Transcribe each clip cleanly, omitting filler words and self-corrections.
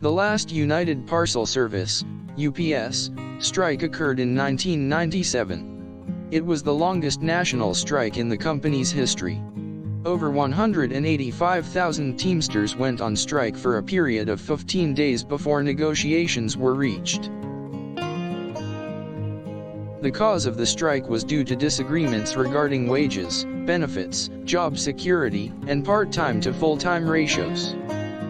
The last United Parcel Service (UPS) strike occurred in 1997. It was the longest national strike in the company's history. Over 185,000 Teamsters went on strike for a period of 15 days before negotiations were reached. The cause of the strike was due to disagreements regarding wages, benefits, job security, and part-time to full-time ratios.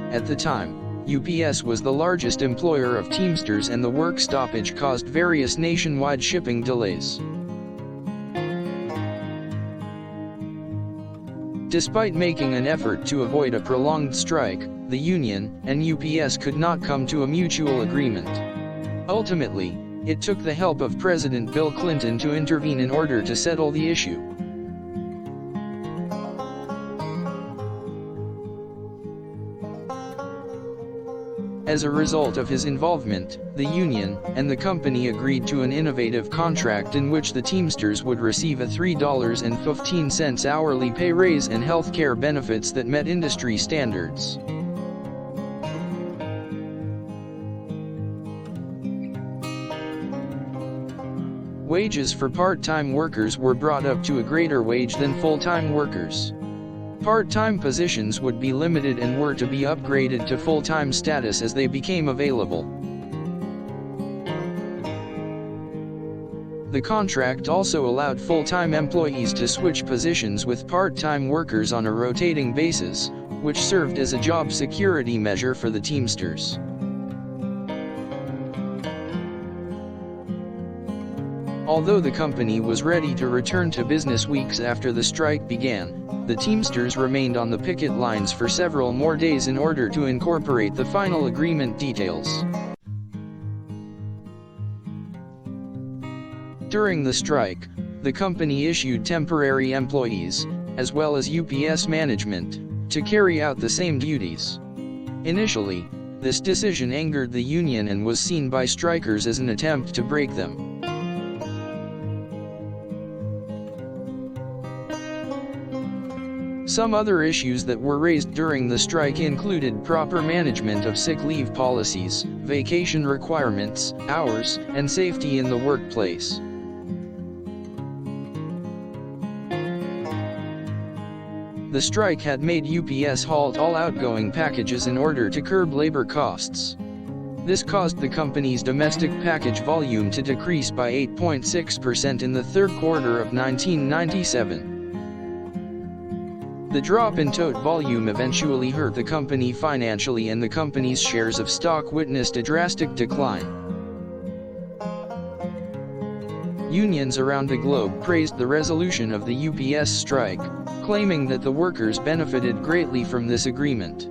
At the time, UPS was the largest employer of Teamsters, and the work stoppage caused various nationwide shipping delays. Despite making an effort to avoid a prolonged strike, the union and UPS could not come to a mutual agreement. Ultimately, it took the help of President Bill Clinton to intervene in order to settle the issue. As a result of his involvement, the union and the company agreed to an innovative contract in which the Teamsters would receive a $3.15 hourly pay raise and health care benefits that met industry standards. Wages for part-time workers were brought up to a greater wage than full-time workers. Part-time positions would be limited and were to be upgraded to full-time status as they became available. The contract also allowed full-time employees to switch positions with part-time workers on a rotating basis, which served as a job security measure for the Teamsters. Although the company was ready to return to business weeks after the strike began, the Teamsters remained on the picket lines for several more days in order to incorporate the final agreement details. During the strike, the company issued temporary employees, as well as UPS management, to carry out the same duties. Initially, this decision angered the union and was seen by strikers as an attempt to break them. Some other issues that were raised during the strike included proper management of sick leave policies, vacation requirements, hours, and safety in the workplace. The strike had made UPS halt all outgoing packages in order to curb labor costs. This caused the company's domestic package volume to decrease by 8.6% in the third quarter of 1997. The drop in tote volume eventually hurt the company financially, and the company's shares of stock witnessed a drastic decline. Unions around the globe praised the resolution of the UPS strike, claiming that the workers benefited greatly from this agreement.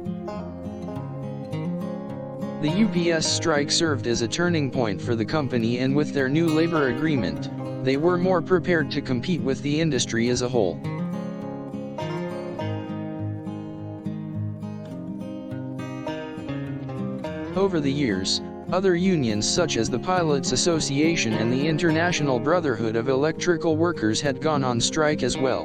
The UPS strike served as a turning point for the company, and with their new labor agreement, they were more prepared to compete with the industry as a whole. Over the years, other unions such as the Pilots Association and the International Brotherhood of Electrical Workers had gone on strike as well.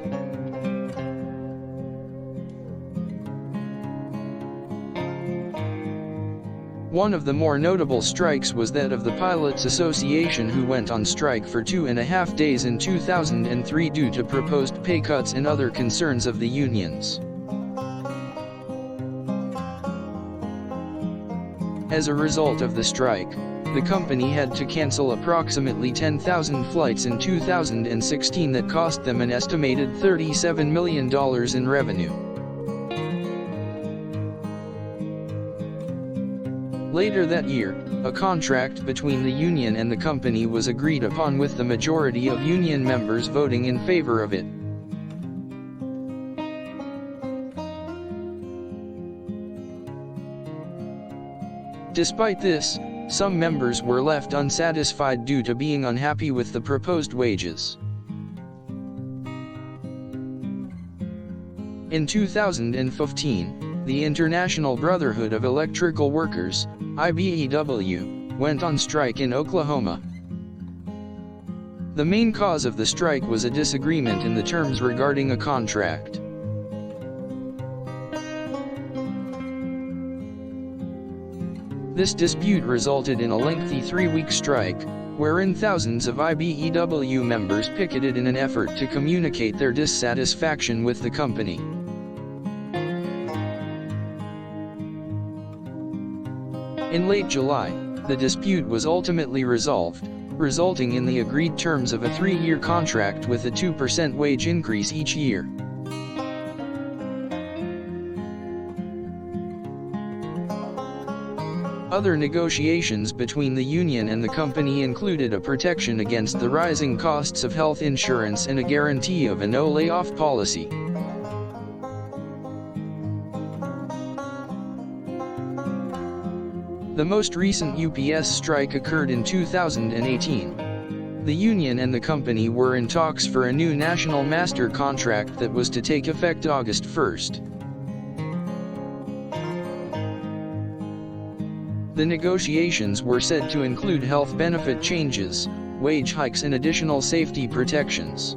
One of the more notable strikes was that of the Pilots Association, who went on strike for 2.5 days in 2003 due to proposed pay cuts and other concerns of the unions. As a result of the strike, the company had to cancel approximately 10,000 flights in 2016 that cost them an estimated $37 million in revenue. Later that year, a contract between the union and the company was agreed upon, with the majority of union members voting in favor of it. Despite this, some members were left unsatisfied due to being unhappy with the proposed wages. In 2015, the International Brotherhood of Electrical Workers, IBEW, went on strike in Oklahoma. The main cause of the strike was a disagreement in the terms regarding a contract. This dispute resulted in a lengthy 3-week strike, wherein thousands of IBEW members picketed in an effort to communicate their dissatisfaction with the company. In late July, the dispute was ultimately resolved, resulting in the agreed terms of a 3-year contract with a 2% wage increase each year. Other negotiations between the union and the company included a protection against the rising costs of health insurance and a guarantee of a no-layoff policy. The most recent UPS strike occurred in 2018. The union and the company were in talks for a new national master contract that was to take effect August 1st. The negotiations were said to include health benefit changes, wage hikes and additional safety protections.